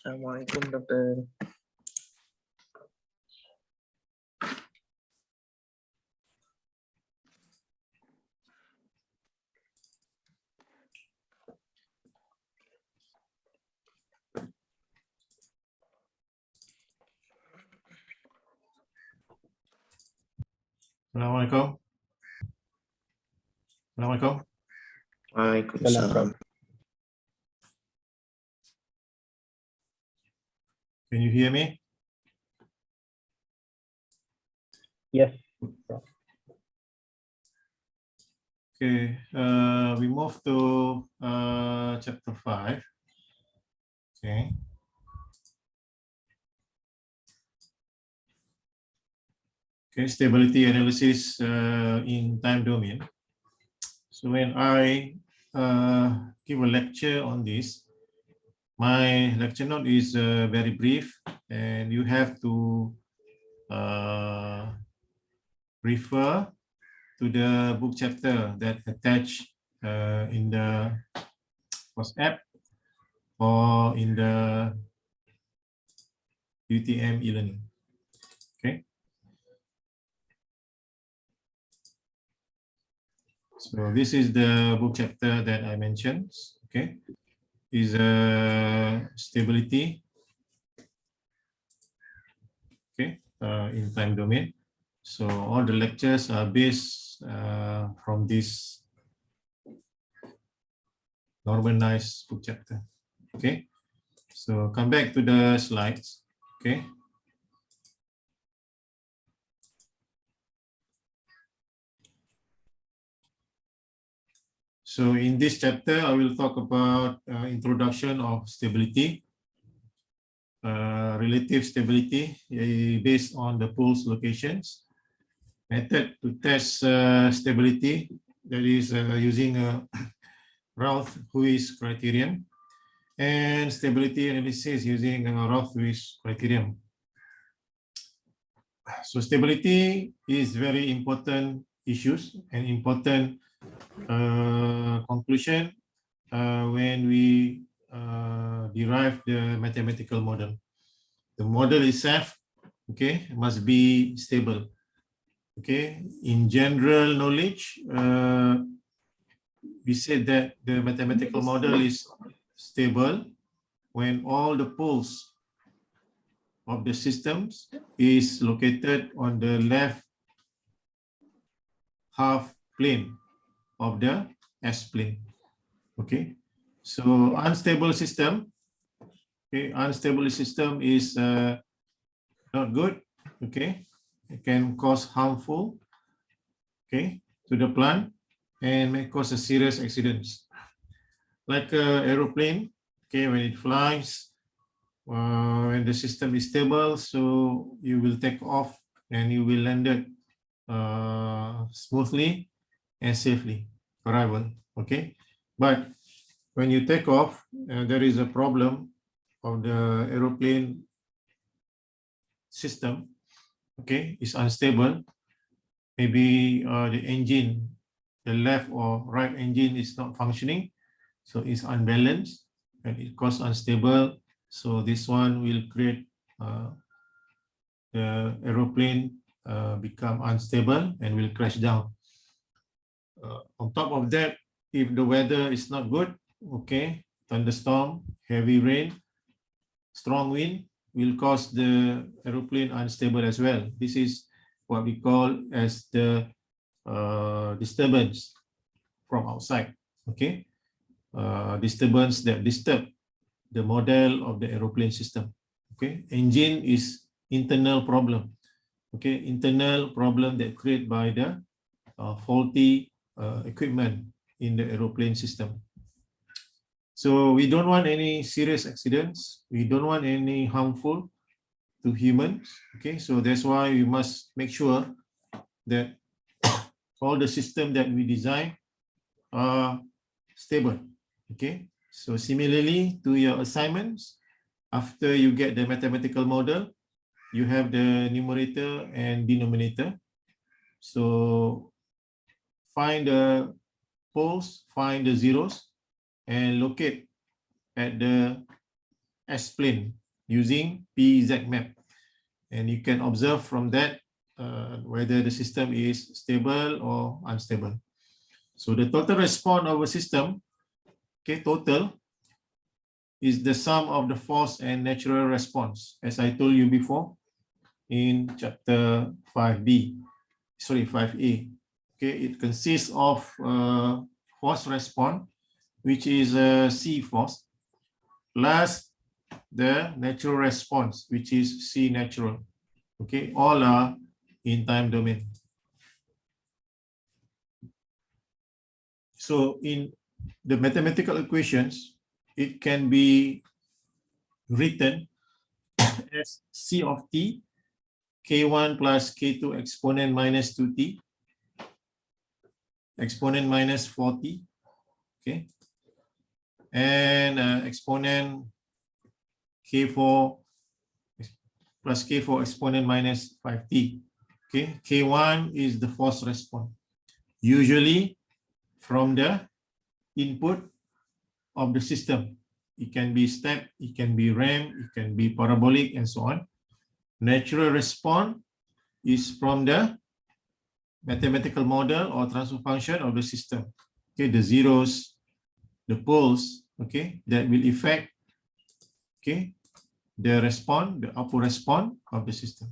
Assalamualaikum, Dokter. Assalamualaikum. Assalamualaikum. Waalaikumsalam. Can you hear me? Yes. Okay, we move to chapter 5. Okay. Okay, stability analysis in time domain. So when I give a lecture on this, my lecture note is very brief, and you have to refer to the book chapter that attached in the WhatsApp or in the UTM e-learning. Okay. So this is the book chapter that I mentioned. Okay, is stability. Okay, in time domain. So all the lectures are based from this normalized book chapter. Okay, so come back to the slides. Okay. So in this chapter, I will talk about introduction of stability, relative stability based on the pool's locations, method to test stability, that is using a Rothwist Criterion, and stability analysis using a Rothwist Criterion. So stability is very important issues and important conclusion when we derive the mathematical model. The model itself, okay, must be stable. Okay, in general knowledge, we said that the mathematical model is stable when all the poles of the systems is located on the left half plane of the S-plane. Okay, so unstable system. Okay, unstable system is not good. Okay, it can cause harmful. Okay, to the plant and may cause a serious accidents. Like an aeroplane. Okay, when it flies, when the system is stable, so you will take off and you will land it smoothly and safely arrival. Okay, but when you take off, there is a problem of the aeroplane system. Okay, it's unstable. Maybe the engine, the left or right engine is not functioning, so it's unbalanced and it causes unstable. So this one will create the aeroplane become unstable and will crash down. On top of that, if the weather is not good, okay, thunderstorm, heavy rain, strong wind will cause the aeroplane unstable as well. This is what we call as the disturbance from outside. Okay, disturbance that disturb the model of the aeroplane system. Okay, engine is internal problem. Okay, internal problem that created by the faulty equipment in the aeroplane system. So we don't want any serious accidents. We don't want any harmful to humans. Okay, so that's why we must make sure that all the system that we design are stable. Okay, so similarly to your assignments, after you get the mathematical model, you have the numerator and denominator. So find the poles, find the zeros, and locate at the S-plane using PZ map. And you can observe from that whether the system is stable or unstable. So the total response of a system, okay, total, is the sum of the forced and natural response, as I told you before in chapter 5B, sorry, 5A. Okay, it consists of forced response, which is C force, plus the natural response, which is C natural. Okay, all are in time domain. So in the mathematical equations, it can be written as C of t, K1 plus K2 exponent minus 2t, exponent minus 4t, okay, and exponent K4 plus K4 exponent minus 5t. Okay, K1 is the forced response, usually from the input of the system. It can be step, it can be ramp, it can be parabolic, and so on. Natural response is from the mathematical model or transfer function of the system. Okay, the zeros, the poles, okay, that will affect, okay, the response, the output response of the system.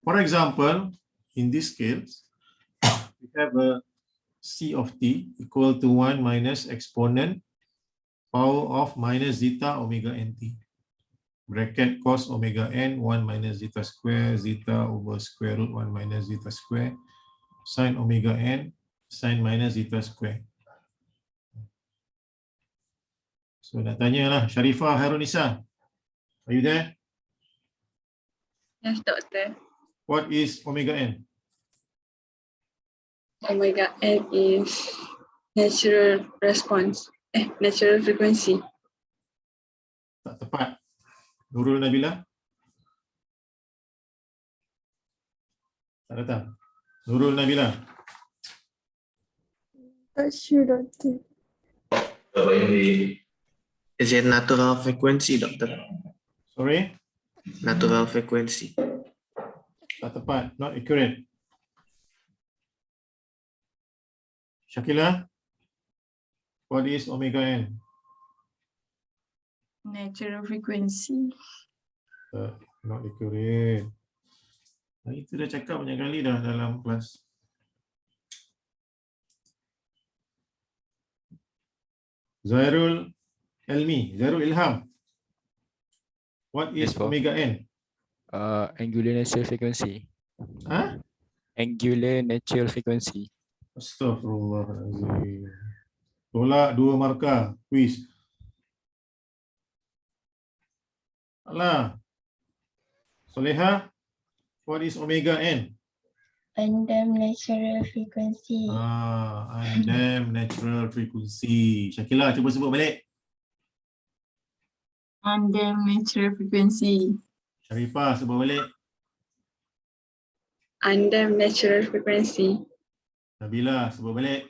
For example, in this case, we have a C of t equal to 1 minus exponent power of minus zeta omega nt. Bracket cos omega n 1 minus zeta square, zeta over square root 1 minus zeta square, sin omega n, sin minus zeta square. So nak tanyalah Sharifah Harunisa. Are you there? Yes, doctor. What is omega n? Omega n is natural response. Natural frequency. Tak tepat. Nurul Nabila? Tak datang. Nurul Nabila? Not sure, doctor. Is it natural frequency, doctor? Sorry? Natural frequency. Tak tepat. Not accurate. Shakila? What is omega n? Natural frequency. Not accurate. Itu dah cakap banyak kali dah dalam kelas. Zairul Elmi, Zairul Ilham. What is Yes, Prof. omega n? Angular natural frequency. Huh? Angular natural frequency. Astaghfirullahaladzim. Tolak 2 markah. Quiz. Alah. Soleha, what is omega n? Undamped natural frequency. Undamped natural frequency. Syakila, cuba sebut balik. Undamped natural frequency. Sharifah, sebut balik. Undamped natural frequency. Nabila, sebut balik.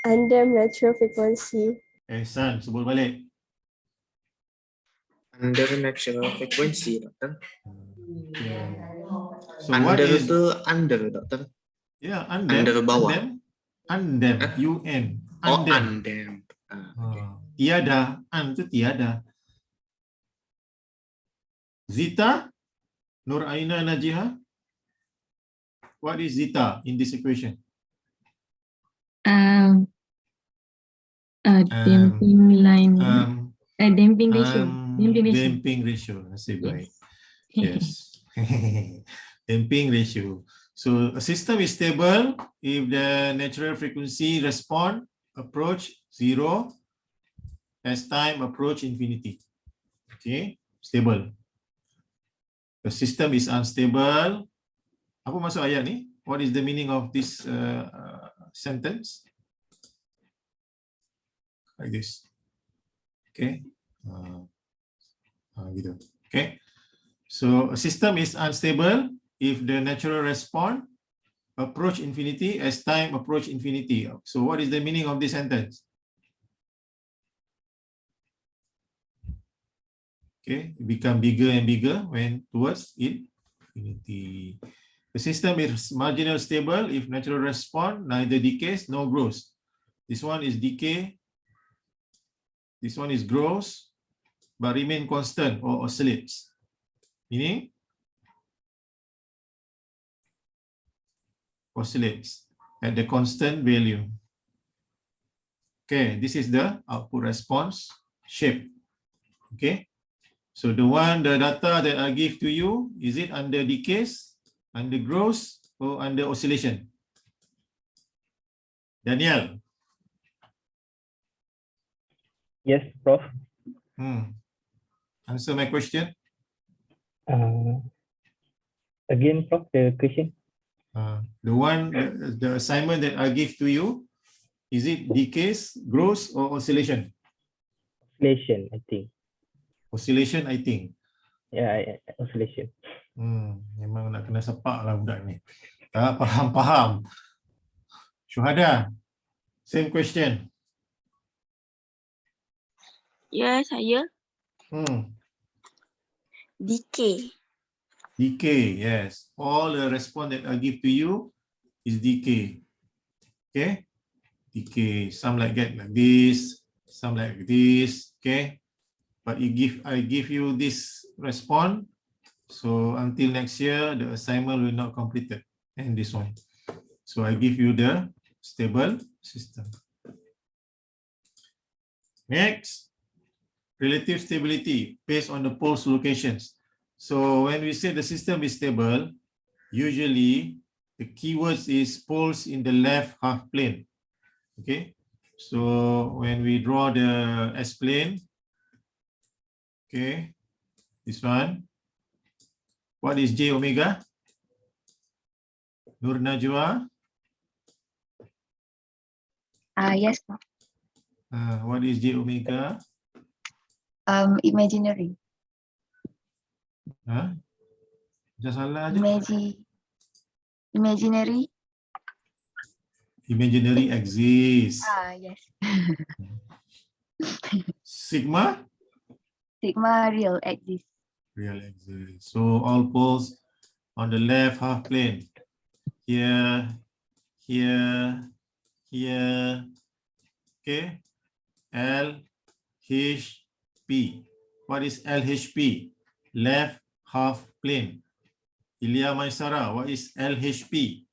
Undamped natural frequency. Ehsan, sebut balik. Under natural frequency, doctor. Okay. So what Under is... itu under, doctor. Yeah, undamped. Under bawah. Undamped. UN. Oh, Undamped. undamped. Okay. Tiada. An itu tiada. Zeta, Nur Aina Najiha. What is zeta in this equation? Damping line. Damping ratio. Damping ratio. Nasib baik. Yes. Damping ratio. So a system is stable if the natural frequency response approach 0 as time approach infinity. Okay, stable. The system is unstable. Apa maksud ayat ni? What is the meaning of this sentence? Like this. Okay. Gitu. Okay. So a system is unstable if the natural response approach infinity as time approach infinity. So what is the meaning of this sentence? Okay, it become bigger and bigger when towards infinity. The system is marginal stable if natural response neither decays nor grows. This one is decay. This one is grows, but remain constant or oscillates. Meaning oscillates at the constant value. Okay, this is the output response shape. Okay, so the data that I give to you, is it under decays, under growth, or under oscillation? Daniel. Yes, Prof. Answer my question. Again, Prof, the question. The assignment that I give to you, is it decays, growth, or oscillation? Oscillation, I think. Oscillation, I think. Yeah, oscillation. Memang nak kena sepak lah budak ni. Tak faham. Syuhada, same question. Ya, saya. Decay. Decay, yes. All the response that I give to you is decay. Okay? Decay. Some like get like this, some like this. Okay? But I give you this response. So until next year, the assignment will not completed. And this one. So I give you the stable system. Next, relative stability based on the poles locations. So when we say the system is stable, usually the keywords is poles in the left half plane. Okay, so when we draw the S-plane, okay, this one, what is J omega? Nur Najwa? Yes. What is J omega? Imaginary. Jangan salah aja. Imaginary. Imaginary exists. Yes. Sigma? Sigma real exists. Real exists. So all poles on the left half plane. Here, here, here. Okay. L, H, P. What is LHP? Left half plane. Ilya Maisara, what is LHP?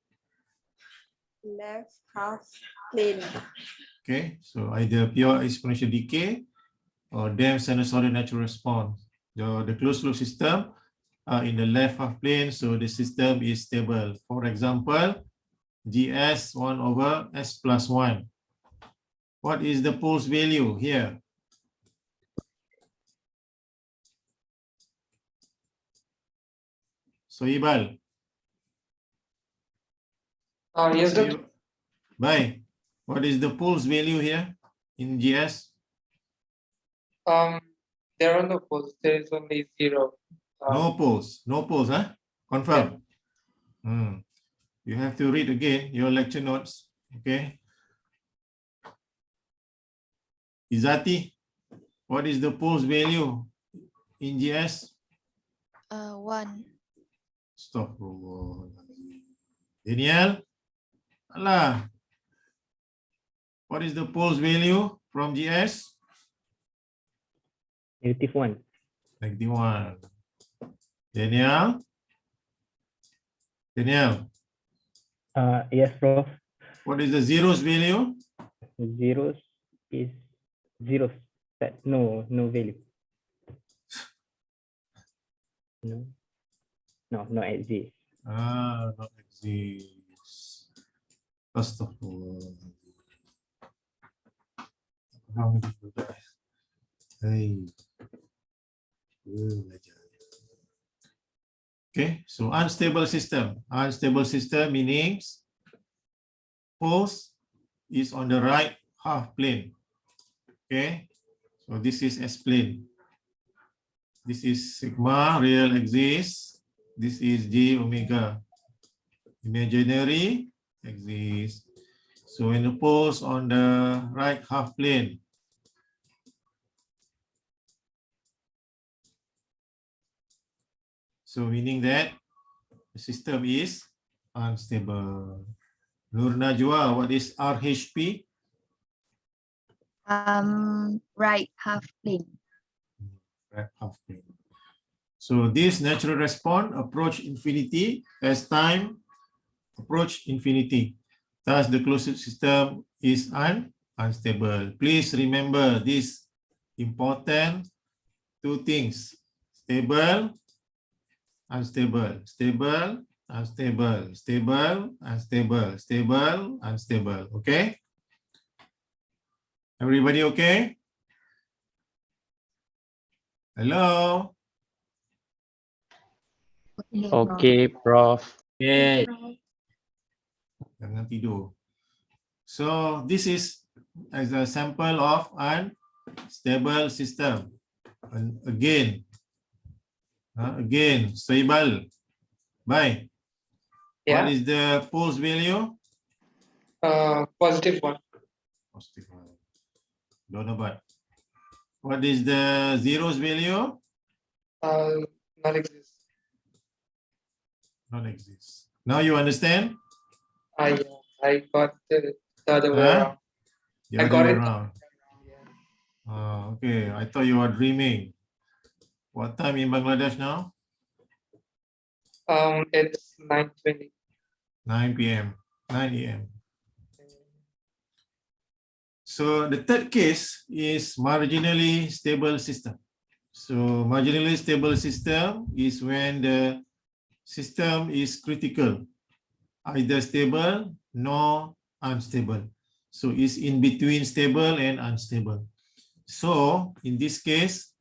Left half plane. Okay, so either pure exponential decay or damped sinusoidal natural response. The closed loop system are in the left half plane, so the system is stable. For example, GS 1 over S plus 1. What is the poles value here? So Ibal. Yes, Doctor. Bye. What is the poles value here in GS? There are no poles. There is only 0. No poles, huh? Confirm. Yeah. You have to read again your lecture notes. Okay. Izati, what is the poles value in GS? 1. Stop. Daniel, Allah. What is the poles value from GS? -1. -1. Daniel? Yes, Prof. What is the zeros value? Zeros is zeros. No value. No, not exist. Not exist. Astaghfirullah. Hey. Okay, so unstable system. Unstable system means poles is on the right half plane. Okay, so this is S-plane. This is sigma, real exists. This is J omega. Imaginary exists. So when the poles on the right half plane, So meaning that the system is unstable. Nur Najwa, what is RHP? Right half plane. Right half plane. So this natural response approach infinity as time approach infinity. Thus the closed system is unstable. Please remember this important two things: stable, unstable, stable, unstable, stable, unstable, stable, unstable. Okay? Everybody okay? Hello? Okay, Prof. Okay. Jangan tidur. So this is as a sample of unstable system. And again, stable. Bye. What Yeah. is the pulse value? Positive 1. Positive one. Don't know what. What is the zeros value? Not exist. Not exist. Now you understand? I got the other way Huh? around. The I other got way it. around. Okay. I thought you were dreaming. What time in Bangladesh now? It's 9:20. 9 p.m. 9 a.m. So the third case is marginally stable system. So marginally stable system is when the system is critical, either stable nor unstable. So it's in between stable and unstable. So in this case,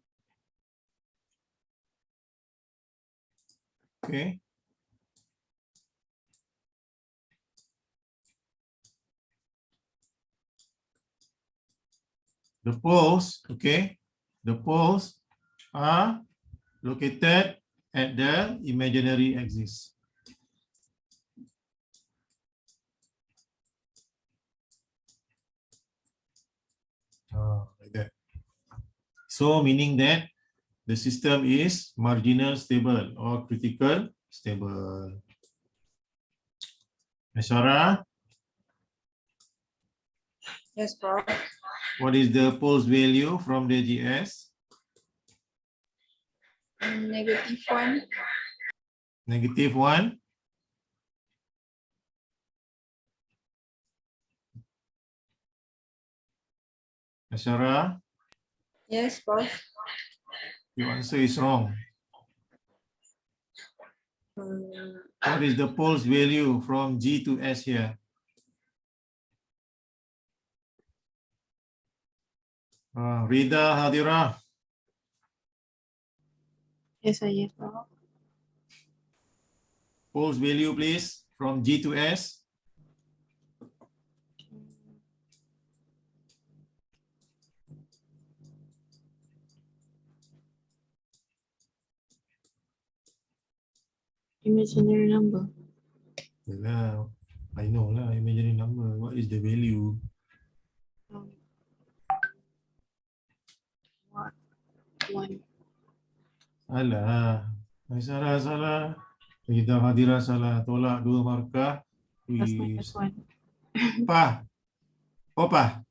okay, the poles, okay, the poles are located at the imaginary axis. Like that. So meaning that the system is marginal stable or critical stable. Ashara, Yes, Prof. what is the pulse value from the GS? -1. -1. Ashara, Yes, Prof. your answer is wrong. What is the pulse value from G to S here? Rida Hadira. Yes, I Prof. Pulse value, please, from G to S. Imaginary number. Yalah, I know lah, imaginary number. What is the value? One. Alah, salah. Rida Hadira salah. Tolak 2 markah. Plus minus one. Pah. Opa.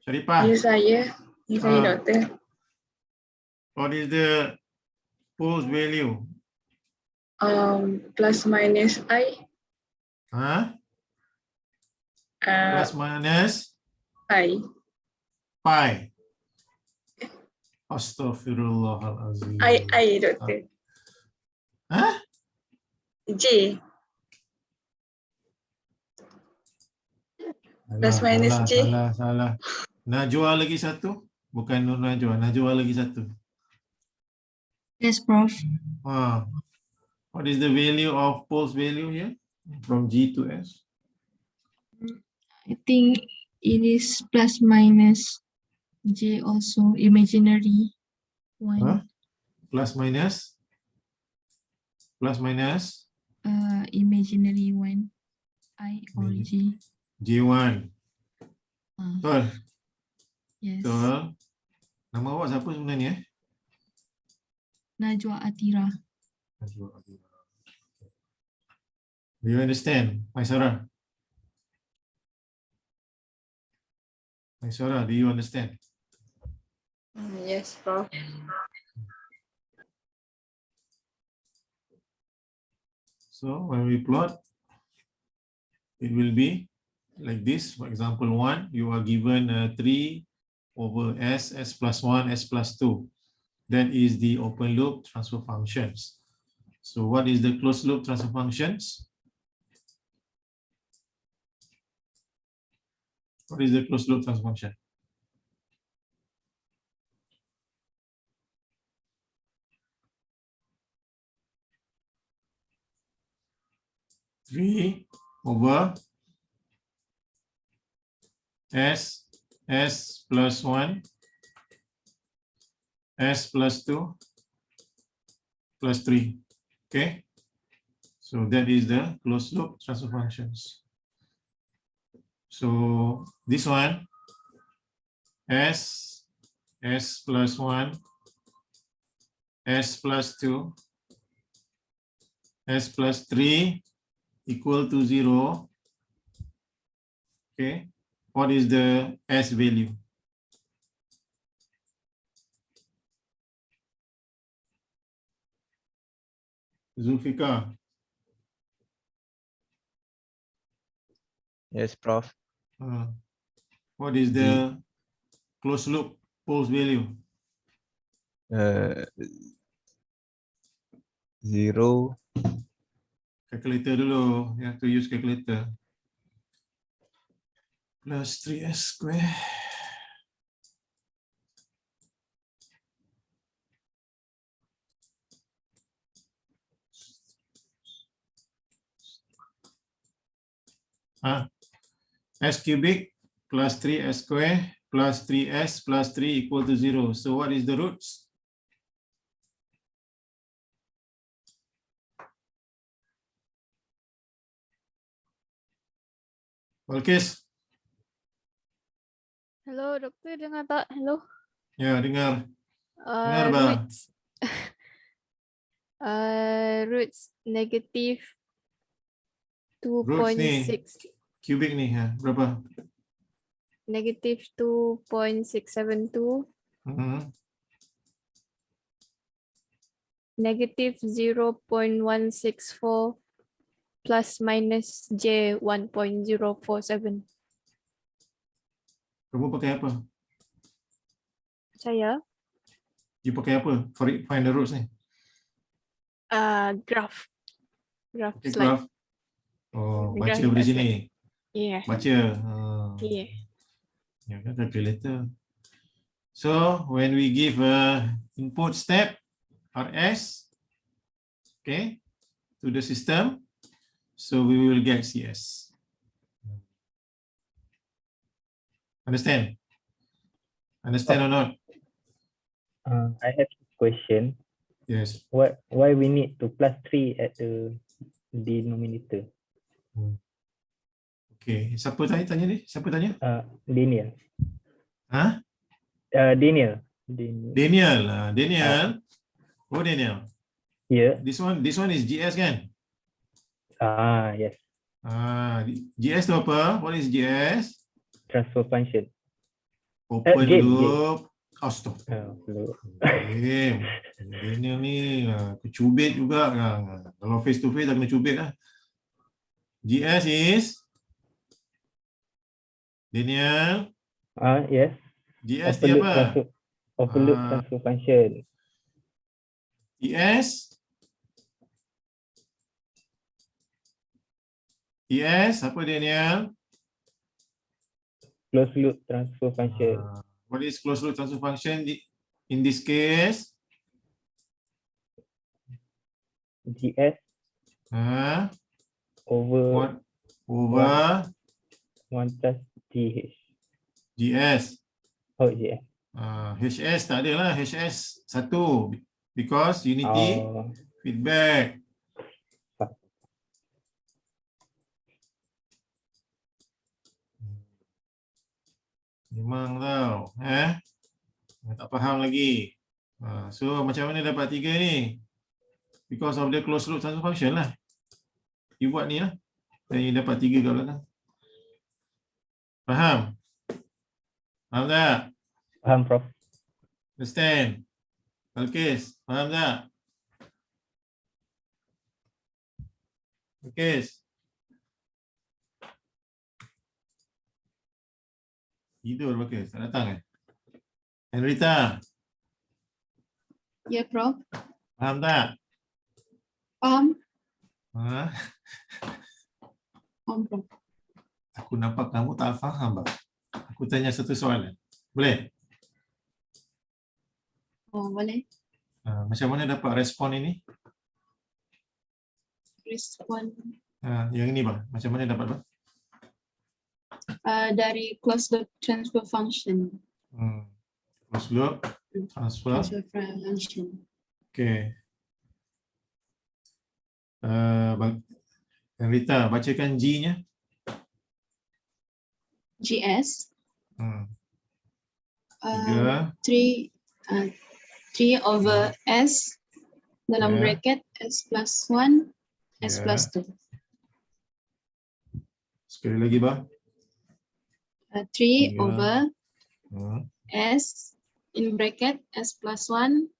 Syarifah. Yes, saya. Yes, saya, doktor. What is the pulse value? Plus minus I. Huh? Plus minus I. pi. Astaghfirullahalazim. I, doktor. Huh? J. Plus minus J. Salah. Najwa lagi satu. Bukan Nur Najwa. Najwa lagi satu. Yes, Prof. What is the value of pulse value here? From G to S? I think it is plus minus J also imaginary one. Huh? Plus minus? Plus minus? Imaginary one. I or J. J1. Betul? Yes. Betul. Nama awak siapa sebenarnya? Najwa Atira. Do you understand, Maisara? Maisara, do you understand? Yes, Prof. So when we plot, it will be like this. For example, 1, you are given 3 over s plus 1, s plus 2. That is the open loop transfer functions. So what is the closed loop transfer functions? What is the closed loop transfer function? Three over s plus 1, s plus 2 plus 3. Okay, so that is the closed loop transfer functions. So this one, s plus 1, s plus 2, s plus 3 equal to 0. Okay, what is the s value? Zulfikar, Yes, Prof. what is the closed loop pulse value? 0. Calculator dulu, you have to use calculator. Plus 3s square. S cubic plus 3s square plus 3s plus 3 equal to 0. So what is the roots? Balkis? Hello, doktor, dengar tak? Hello. Ya, dengar. Dengar ba? Roots. Roots negative Roots ni, 2.6. cubic ni, berapa? Negative 2.672. Negative 0.164 plus minus J 1.047. Kamu pakai apa? Saya You pakai apa? For find the roots ni? graph. Graph Okay, slide. graph. Oh, baca Graph dari slide. sini. Yeah. Baca. Yeah. Ya kan, calculator. So when we give a input step RS, okay, to the system, so we will get CS. Understand? Understand or not? I have a question. Yes. Why we need to plus 3 at the denominator? Okay. Siapa tanya ni? Siapa tanya? Daniel. Huh? Daniel. Daniel. Daniel. Oh, Daniel. Yeah. This one is GS kan? Yes. GS tu apa? What is GS? Transfer function. Open Gain. loop. Daniel ni cubit juga. Kalau face to face dah kena cubit lah. GS is Daniel. Yes. GS dia apa? Open loop transfer function. ES apa Daniel? Closed loop transfer function. What is closed loop transfer function in this case? GS over 1 plus GH. GS. Oh, GS. HS tak ada lah, HS 1 because unity feedback. Memang tau, tak faham lagi. So macam mana dapat 3 ni? Because of the closed loop transfer function lah. You buat ni lah. Dan you dapat 3 kat belakang. Faham? Faham tak? Faham, Prof. Understand? Alkis, faham tak? Alkis. Tidur Alkis, tak datang Henrita, Ya, Prof. faham tak? Faham? Ha? Faham, Prof. Aku nampak kamu tak faham, Bang. Aku tanya satu soalan. Boleh? Oh, boleh. Macam mana dapat respon ini? Respon Yang ini, Bang. Macam mana dapat, Bang? dari closed loop transfer function. Closed loop transfer. Function. Okay. Rita, bacakan G-nya. GS. 3. 3 over S dalam Yeah. bracket S plus 1, S Yeah. plus 2. Sekali lagi, Bang. 3 Tiga. over Hmm. S in bracket S plus 1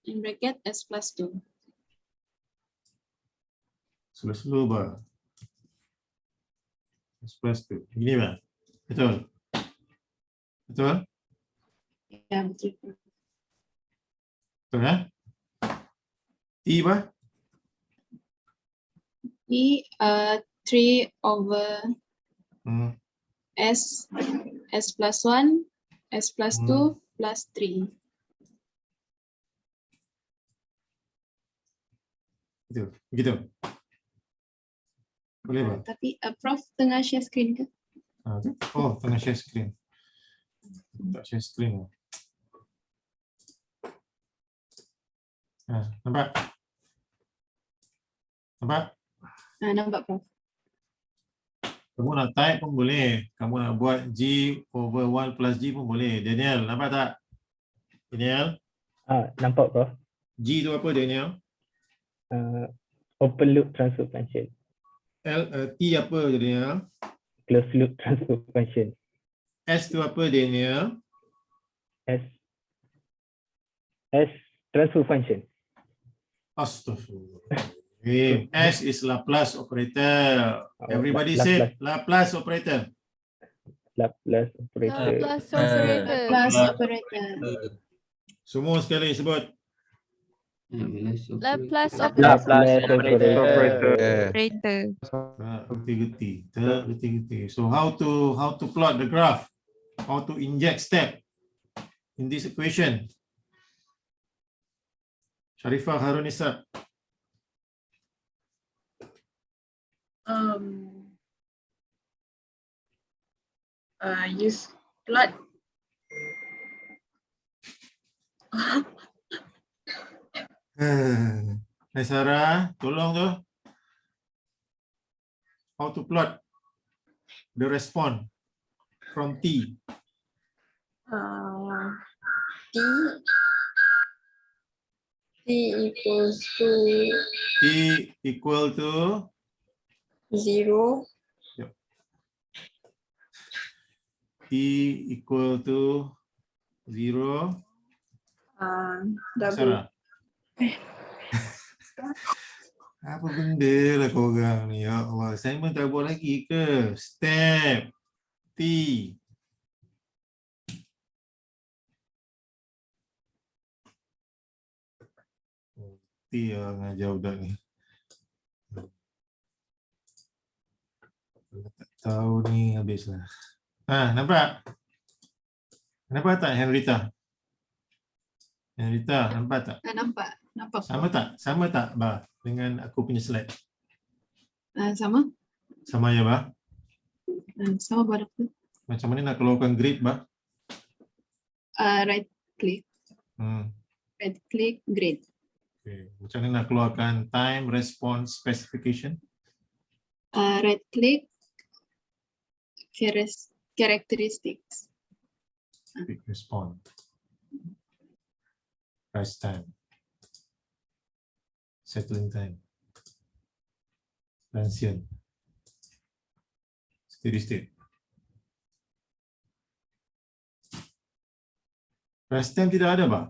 in bracket S plus 2. Slow-slow, Bang. Plus 2. Begini, Bang. Betul? Betul? Ya, betul. Betul, kan? T, Bang? Ini 3 over Hmm. S plus 1, S plus 2 plus 3. Begitu. Boleh, Bang? Tapi Prof tengah share screen ke? Oh, tengah share screen. Tak share screen. Nampak? Nampak? Nampak, Prof. Kamu nak type pun boleh. Kamu nak buat G over 1 plus G pun boleh. Daniel, nampak tak? Daniel? Nampak, Prof. G tu apa, Daniel? Open loop transfer function. T apa, Daniel? Closed loop transfer function. S tu apa, Daniel? S transfer function. Astaghfirullah. S is Laplace operator. Everybody say Laplace operator. Laplace operator. Laplace operator. Laplace operator. Semua sekali sebut. Laplace operator. Gerti-gerti. So how to plot the graph? How to inject step in this equation? Sharifah Harunisa. Use plot. Hai Sarah, tolong tu. How to plot the response from T. T equals to T equal to 0. Yep. T equal to 0. Double. Sarah. Apa benda lah korang ni, ya Allah. Assignment tak buat lagi ke? Step T. T lah ngajar budak ni. Tak tahu ni habislah. Nampak? Nampak tak Henrita? Henrita, nampak tak? Nampak. Sama tak, Bah, dengan aku punya slide? Sama. Sama ya, Bah? Sama pada aku. Macam mana nak keluarkan grid, Bah? Right click. Right click grid. Okay. Macam mana nak keluarkan time response specification? Right click characteristics. Quick response. Rest time. Settling time. Transient. Steady state. Rest time tidak ada, Pak?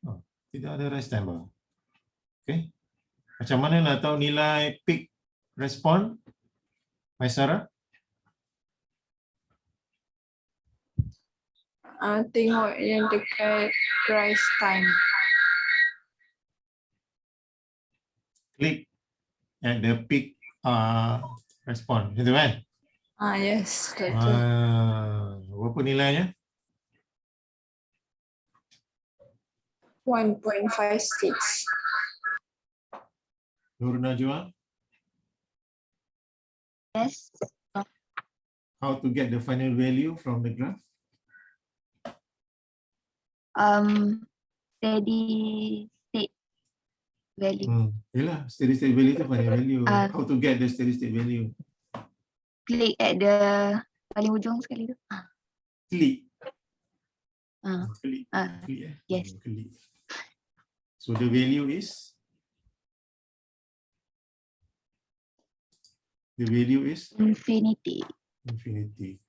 Oh, tidak ada rest time, Pak. Okay. Macam mana nak tahu nilai peak respon? Maisara? Tengok yang dekat rise time. Click at the peak respon. Gitu kan? Yes, betul. Berapa nilainya? 1.56. Nur Najwa? Yes. How to get the final value from the graph? Steady state value. Yelah, steady state value itu final value. How to get the steady state value? Click at the paling ujung sekali tu. Click. Click. Yes. Click. So the value is? The value is? Infinity. Infinity.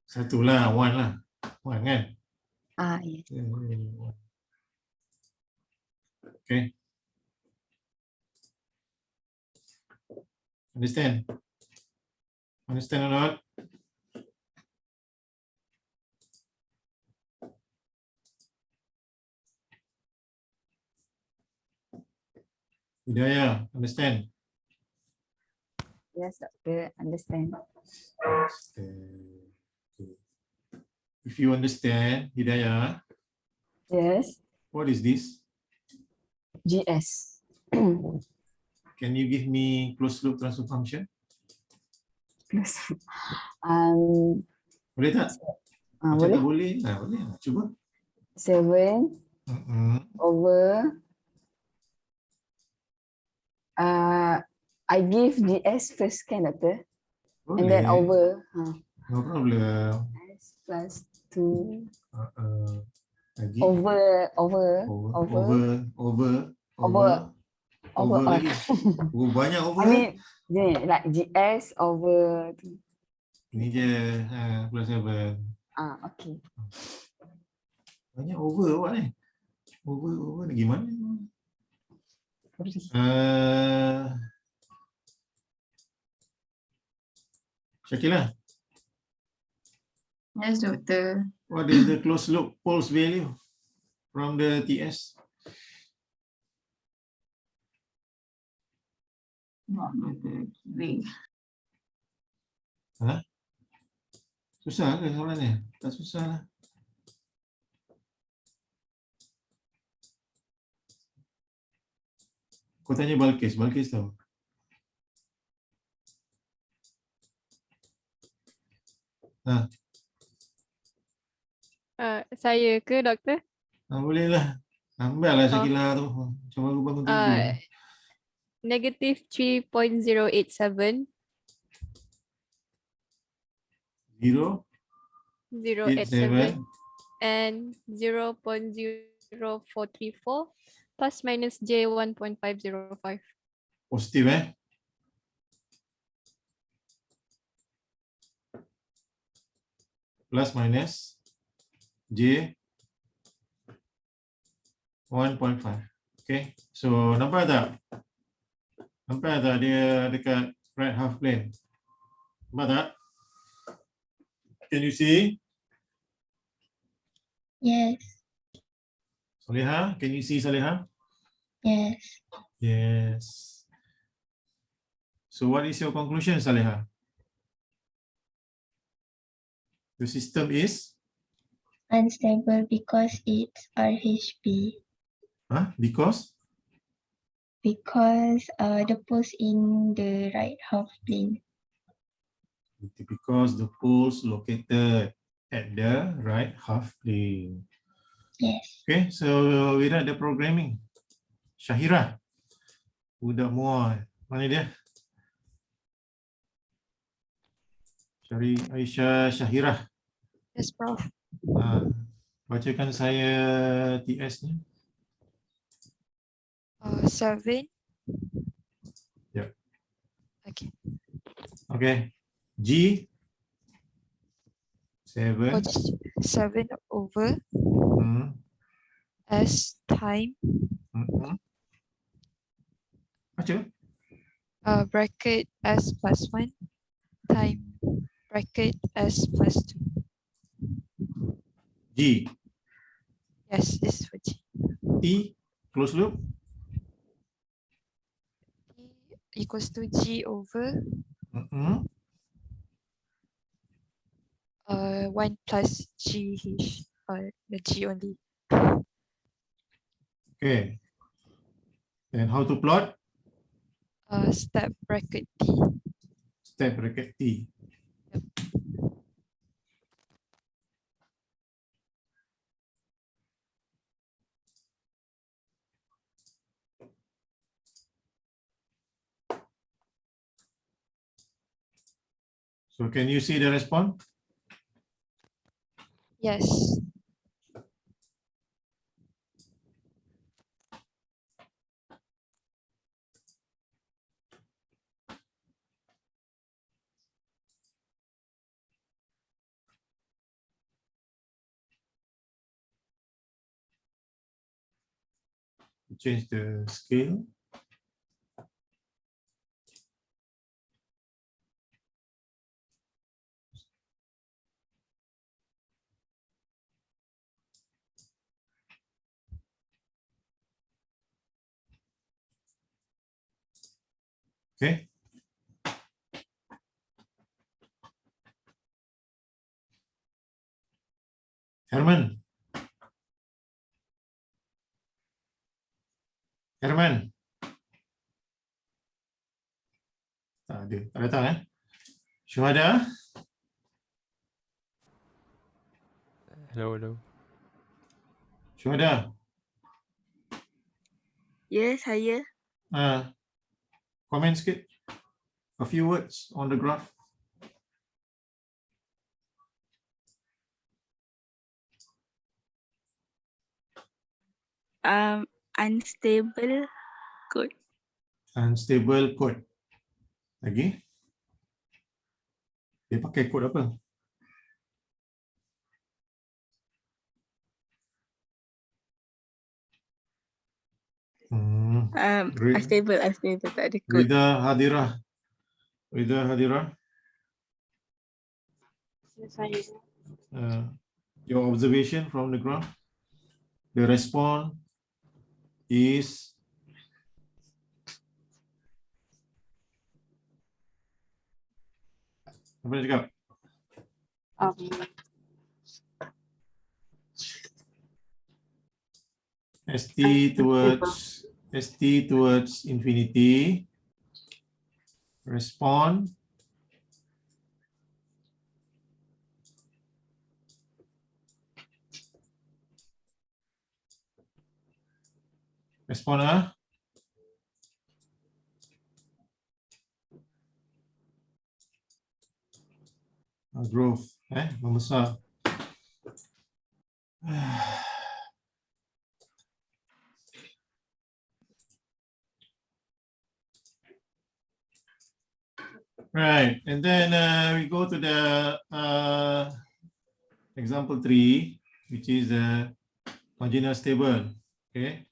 Satu lah, one lah. One kan? Yes. Okay. Understand? Understand or not? Hidayah, understand? Yes, doctor, understand. Understand. Okay. If you understand, Hidayah, Yes, what is this? GS. Can you give me closed loop transfer function? Boleh tak? Macam Boleh. tak boleh? Boleh. Cuba. 7 over I give GS first kan, doctor? Boleh. And then over No problem. S plus 2 Lagi. over lagi. Banyak over. I mean, like GS over Ini je plus 7. okay. Banyak over awak ni. Over lagi mana? Syakila. Yes, doctor. What is the closed loop pulse value from the TS? Not doctor. Wait. Susah ke soalan ni? Tak susah lah. Kau tanya Balkis tahu. Saya ke, doktor? Boleh lah. Ambil lah Syakila tu. Macam baru bangun tidur. Negative 3.087. 0.87 and 0.0434 plus minus J 1.505. Positif Plus minus J 1.5. Okay. So nampak tak? Nampak tak dia dekat right half plane? Nampak tak? Can you see? Yes. Saleha, can you see Saleha? Yes. Yes. So what is your conclusion, Saleha? The system is? Unstable because it's RHP. Because? Because the poles in the right half plane. Because the poles located at the right half plane. Yes. Okay, so we write the programming. Syahira. Budak muar. Mana dia? Syari Aisyah Syahira. Yes, Prof. Bacakan saya TS ni. 7. Yep. Okay. Okay. G. 7. 7 over S time Baca. bracket S plus 1 time bracket S plus 2. G. Yes, this is for G. T. Close loop. T equals to G over 1 plus G H, the G only. Okay. And how to plot? Step bracket T. Step bracket T. Yep. So can you see the response? Yes. Change the scale. Okay. Herman. Herman. Tak ada. Tak datang eh? Syuhada. Hello. Syuhada. Ya, saya. Comment sikit. A few words on the graph. Unstable code. Unstable code. Lagi? Dia pakai kod apa? Unstable, tak ada code. Rida Hadirah. Rida Hadirah. Saya. Your observation from the graph. The response is apa dia cakap? ST towards infinity. Respond growth, membesar. Right, and then we go to the example 3, which is the marginal stable. Okay,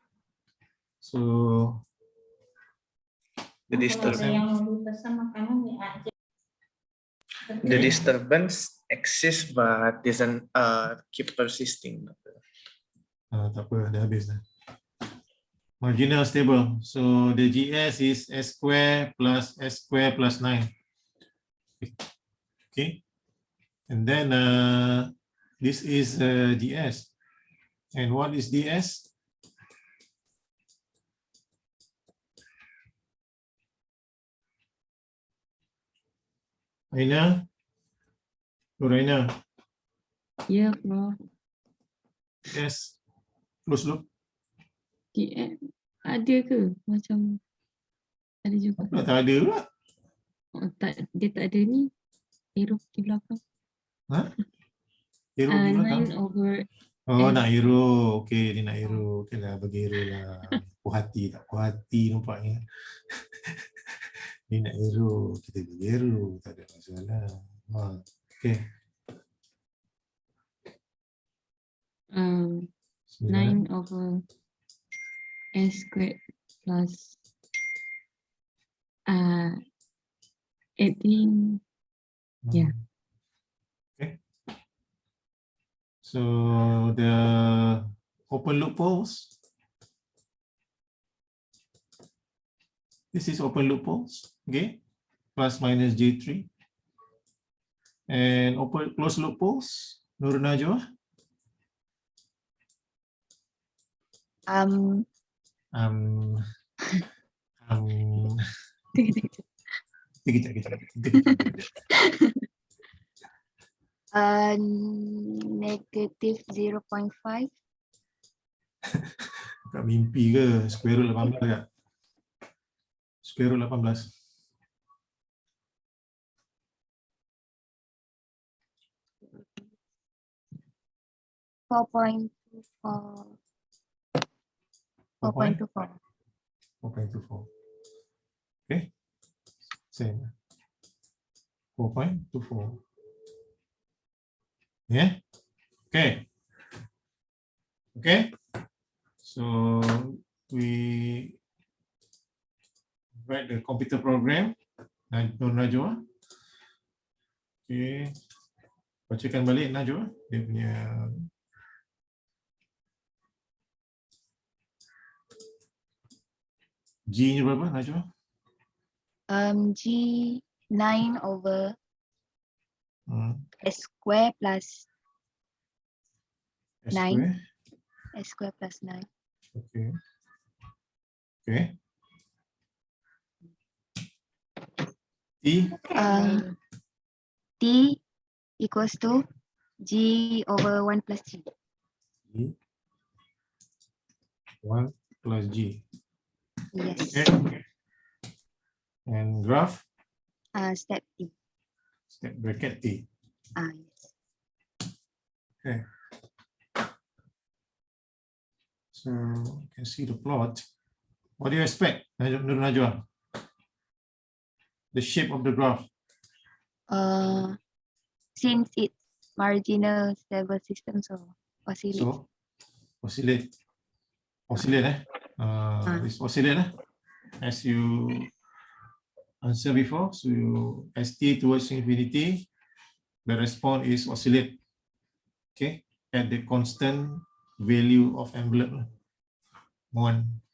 so the disturbance exists but doesn't keep persisting. Tak apa, dah habis dah. Marginal stable. So the GS is S square plus 9. Okay. And then this is GS. And what is DS? Aina? Raina? Ya, Prof. Yes. Close loop. Ada ke? Macam ada juga. Tak ada pula. Dia tak ada ni. Huruf di belakang. Hero di 9 belakang. over Oh, S. nak hero. Okey, dia nak hero. Okey lah, bagi hero lah. Puas hati tak? Puas hati nampaknya. Dia nak hero. Kita bagi hero. Tak ada masalah. Okey. 9 over S squared plus 18. Yeah. Okay. So the open loopholes. This is open loopholes. Okay. Plus minus J3. And open close loopholes. Nur Najwa. Negative 0.5. Kat mimpi ke? Square root 18 tak? Square root 18. Four point two four. 4.24. Okay. Same. 4.24. Yeah. Okay. Okay. So we write the computer program. Nur Najwa. Okay. Bacakan balik Najwa. Dia punya G nya berapa Najwa? G 9 over S square plus S 9. square. S square plus 9. Okay. Okay. T equals to G over 1 plus G. G 1 plus G. Yes. Okay. And graph? Step T. Step bracket T. Yes. Okay. So you can see the plot. What do you expect, Nur Najwa? The shape of the graph. Since it's marginal stable system, so oscillate. So oscillate. Oscillate, This oscillate, as you answered before. So you, as t towards infinity, the response is oscillate. Okay, at the constant value of envelope 1.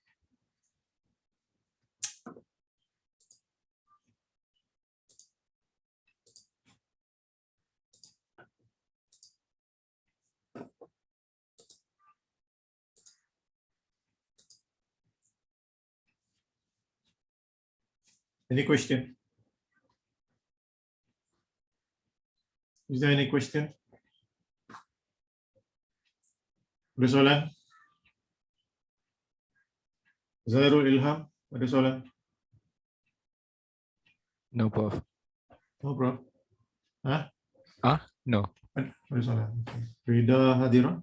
Any question? Is there any question? Ada soalan? Zairul Ilham, ada soalan? No, Prof. No, bro. Hah? No. Ada soalan. Okay. Rida Hadira,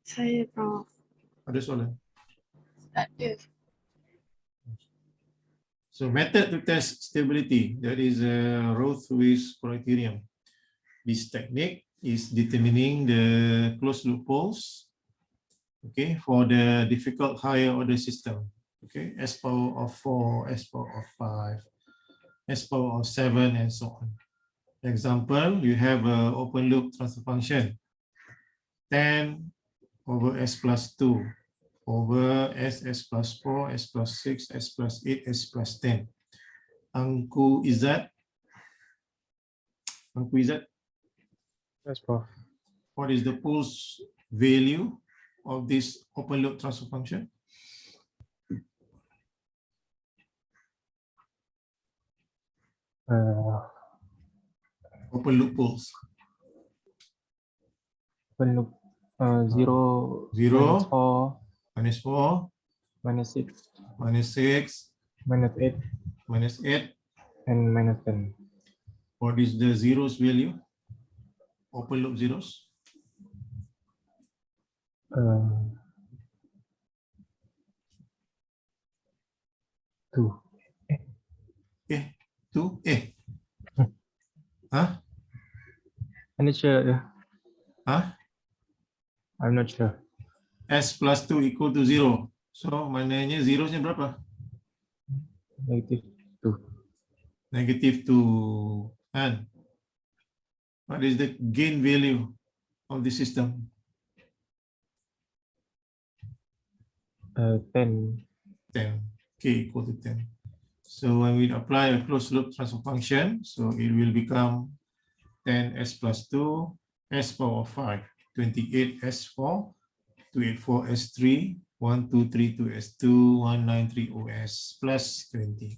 Saya Prof. ada soalan? Tak ada. So method to test stability, that is a Rothwist Criterion. This technique is determining the closed loopholes, okay, for the difficult higher order system, okay, S power of 4, S power of 5, S power of 7, and so on. Example, you have an open loop transfer function, 10 over S plus 2 over S plus 4, S plus 6, S plus 8, S plus 10. Angku Izzat. Angku Izzat. Yes, Prof. What is the pulse value of this open loop transfer function? Open loop pulse. Open loop. 0, 0, minus 4, minus 4, minus 6, minus 6, minus 8, minus 8, and minus 10. What is the zeros value? open loop zeros? 2. 2. Huh? I'm not sure. Huh? I'm not sure. S plus 2 equal to 0. So maknanya zerosnya berapa? -2. -2. And what is the gain value of the system? 10. 10. K equal to 10. So when we apply a closed loop transfer function, so it will become 10s plus 2, s power 5, 28s4, 284s3, 1232s2, 193os plus 20.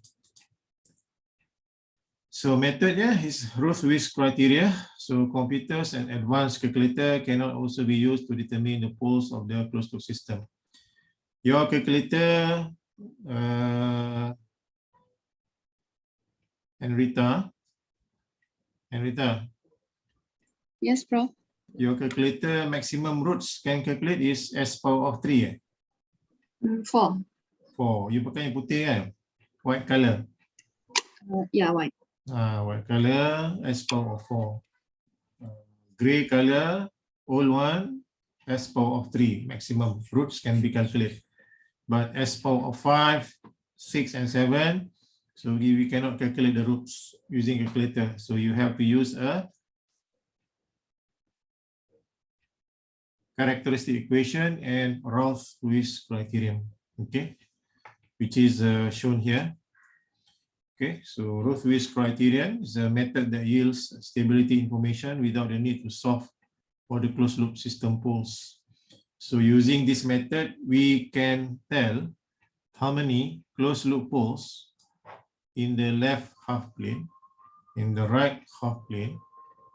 So method is Rothwist criteria. So computers and advanced calculator cannot also be used to determine the poles of the closed loop system. Your calculator, Henrita, Yes, Prof. your calculator maximum roots can calculate is s power of 3. 4. 4. You pakai yang putih kan? White color. Yeah, white. White color, s power of 4. Gray color, old one, s power of 3. Maximum roots can be calculated. But s power of 5, 6, and 7, so we cannot calculate the roots using calculator. So you have to use a characteristic equation and Rothwist criterion, okay, which is shown here. Okay, so Rothwist criterion is a method that yields stability information without the need to solve for the closed loop system poles. So using this method, we can tell how many closed loop poles in the left half plane, in the right half plane,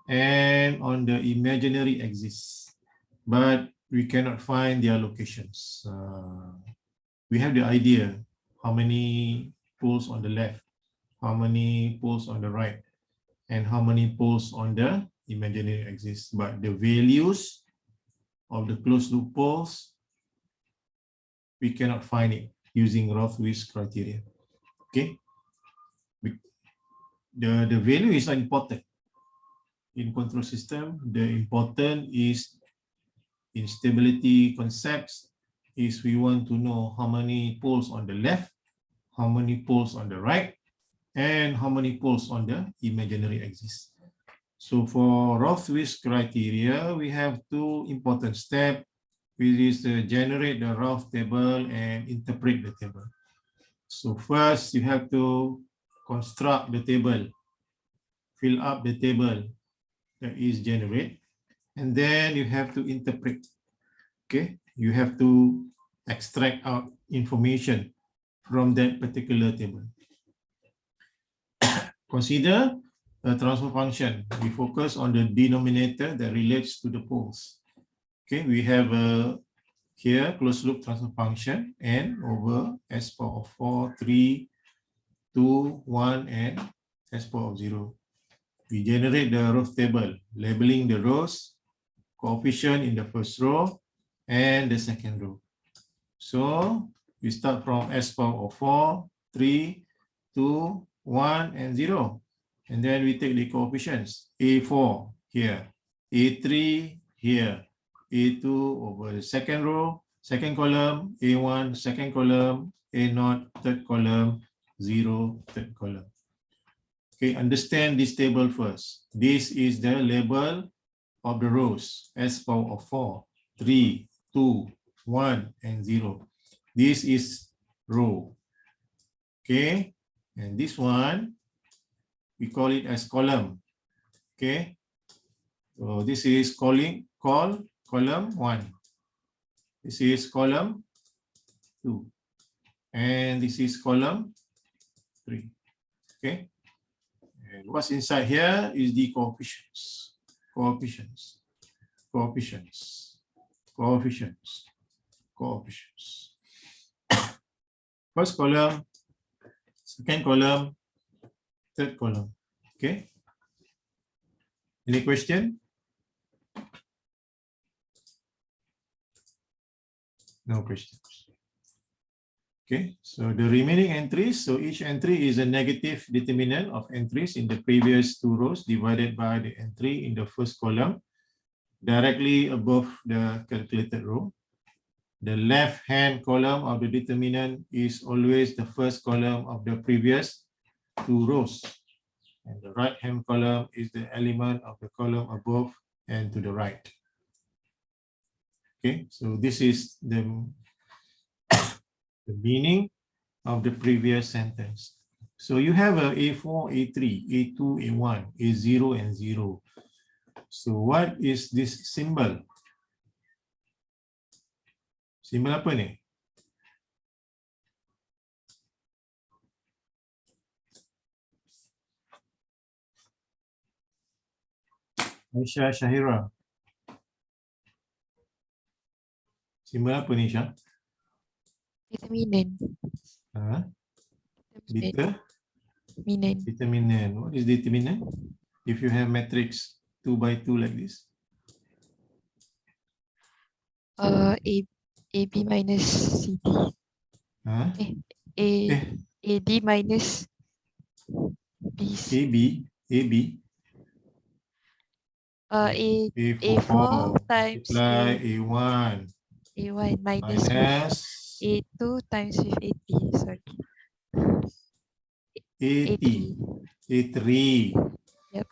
and on the imaginary axis. But we cannot find their locations. We have the idea how many poles on the left, how many poles on the right, and how many poles on the imaginary axis. But the values of the closed loop poles, we cannot find it using Rothwist criteria. Okay, the value is not important in control system. The important is in stability concepts is we want to know how many poles on the left, how many poles on the right, and how many poles on the imaginary axis. So for Rothwist criteria, we have two important steps, which is generate the Roth table and interpret the table. So first, you have to construct the table, fill up the table that is generated, and then you have to interpret. Okay, you have to extract out information from that particular table. Consider a transfer function. We focus on the denominator that relates to the poles. Okay, we have here closed loop transfer function n over s power of 4, 3, 2, 1, and s power of 0. We generate the Roth table, labeling the rows, coefficient in the first row, and the second row. So we start from s power of 4, 3, 2, 1, and 0. And then we take the coefficients. A4 here, A3 here, A2 over the second row, second column, A1 second column, A0 third column, 0 third column. Okay, understand this table first. This is the label of the rows, s power of 4, 3, 2, 1, and 0. This is row. Okay, and this one, we call it as column. Okay, so this is column 1. This is column 2. And this is column 3. Okay, and what's inside here is the coefficients. First column, second column, third column. Okay. Any question? No questions. Okay, so the remaining entries, so each entry is a negative determinant of entries in the previous two rows divided by the entry in the first column directly above the calculated row. The left-hand column of the determinant is always the first column of the previous two rows. And the right-hand column is the element of the column above and to the right. Okay, so this is the meaning of the previous sentence. So you have a A4, A3, A2, A1, A0, and 0. So what is this symbol? Symbol apa ni? Aisyah Syahira. Simbol apa ni, Syah? Determinant. Determinant. Determinant. What is determinant? If you have matrix 2 by 2 like this. AB minus CD. AD minus BC. AB. A4 times A1. A1 minus A2 times with AT. Sorry. AT. A3. Yep.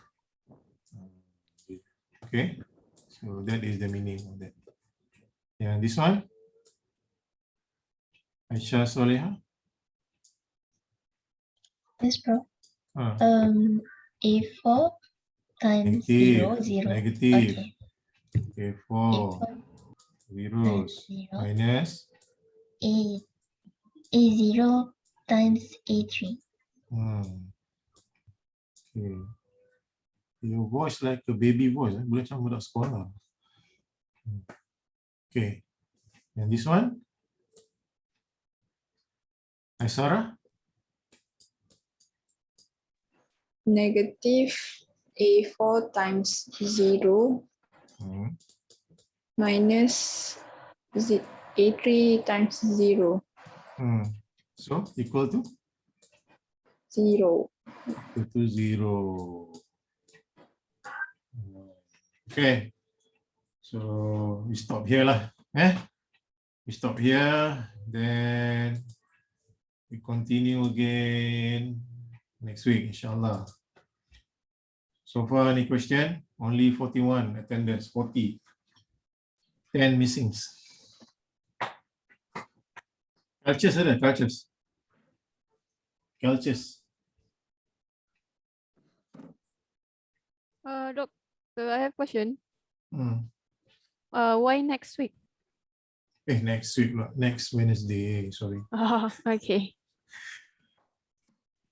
Okay. So that is the meaning of that. Yeah, this one. Aisyah Soleha. Yes, bro. A4 times Negative. 0, 0. Negative. Okay. A4. Zeros. Minus. A0 times A3. Okay. Your voice like a baby voice. Boleh macam budak sekolah. Okay. And this one? Aisara? Negative A4 times 0 minus A3 times 0. So equal to? 0. Equal to 0. Okay. So we stop here lah. We stop here. Then we continue again next week, inshallah. So far, any question? Only 41 attendance, 40. 10 missings. Cultures ada? Cultures. Doc, so I have a question. Why next week? Next week, next Wednesday, sorry. Okay.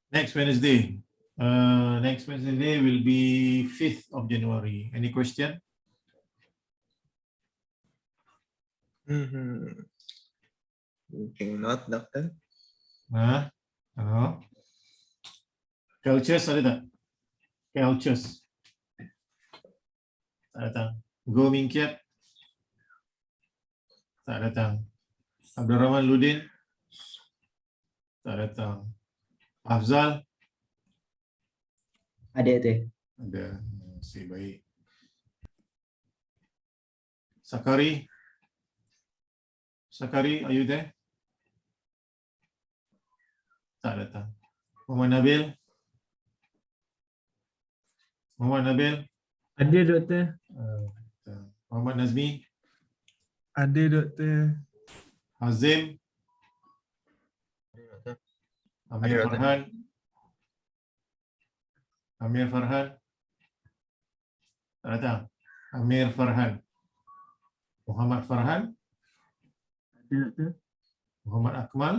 Next Wednesday. Next Wednesday will be 5th of January. Any question? Think not, doctor. No. Cultures ada tak? Cultures. Tak datang. Go Mingkiat. Tak datang. Abdul Rahman Ludin. Tak datang. Afzal. Ada tu. Ada. Si baik. Sakari. Sakari, are you there? Tak datang. Muhammad Nabil. Muhammad Nabil. Ada, doktor. Muhammad Nazmi. Ada, doktor. Hazim. Amir Farhan. Amir Farhan. Tak datang. Amir Farhan. Muhammad Farhan. Ada, doktor. Muhammad Akmal.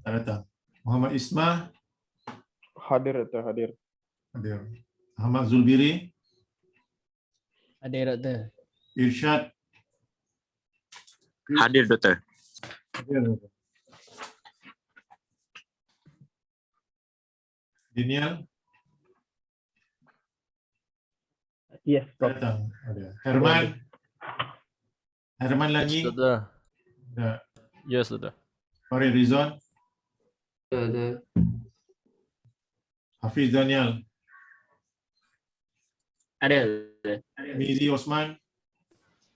Tak datang. Muhammad Isma. Hadir, doktor, hadir. Hadir. Muhammad Zulbiri. Hadir, doktor. Irsyad. Hadir, doktor. Hadir, doktor. Daniel. Yes, Prof. Datang. Ada. Herman. Herman lagi. Ada. Yes, sudah. Farid Rizwan. Ada. Hafiz Daniel. Ada. Mizi Osman.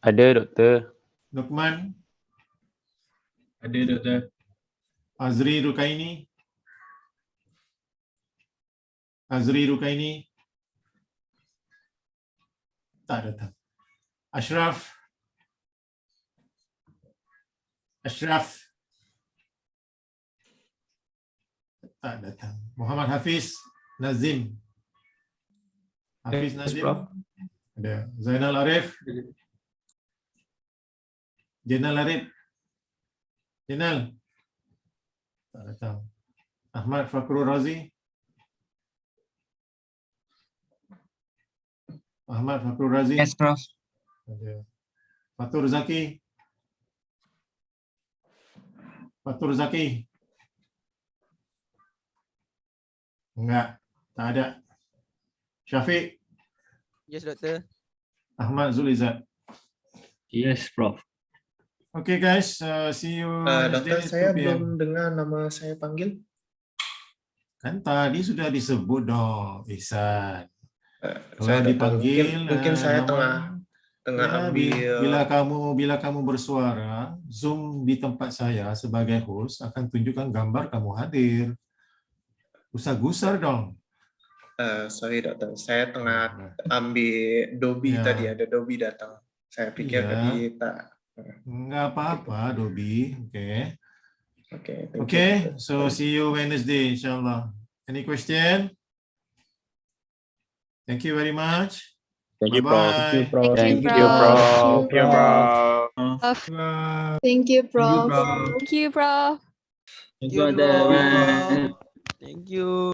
Ada, Doktor. Lukman. Ada, Doktor. Azri Rukaini. Azri Rukaini. Tak datang. Ashraf. Ashraf. Tak datang. Muhammad Hafiz Nazim. Hafiz Nazim. Ada. Zainal Arif. Jenal Arif. Jenal. Tak datang. Ahmad Fakrul Razi. Ahmad Fakrul Razi. Yes, Prof. Ada. Fatur Zaki. Fatur Zaki. Enggak, tak ada. Syafiq. Yes, Doktor. Ahmad Zulizat. Yes, Prof. Okay guys, see you Dokter, Wednesday, saya 2 PM. belum dengar nama saya panggil. Kan tadi sudah disebut dong, Ihsan. Kalau Saya dipanggil, mungkin saya nama- tengah Ya, ambil. bila kamu bersuara, Zoom di tempat saya sebagai host akan tunjukkan gambar kamu hadir. Gusar-gusar dong. Sorry dokter, saya tengah ambil Dobi Ya. tadi, ada Dobi datang. Saya pikir Iya. tadi tak. Enggak apa-apa, Dobi. Oke. Oke. Okay, so see you Wednesday, inshallah. Any question? Thank you very much. Thank you, Prof. Bye-bye. Thank you, Prof. Thank you, Prof. Thank you, Prof. Thank you, Prof. Thank you, Doktor. Thank you.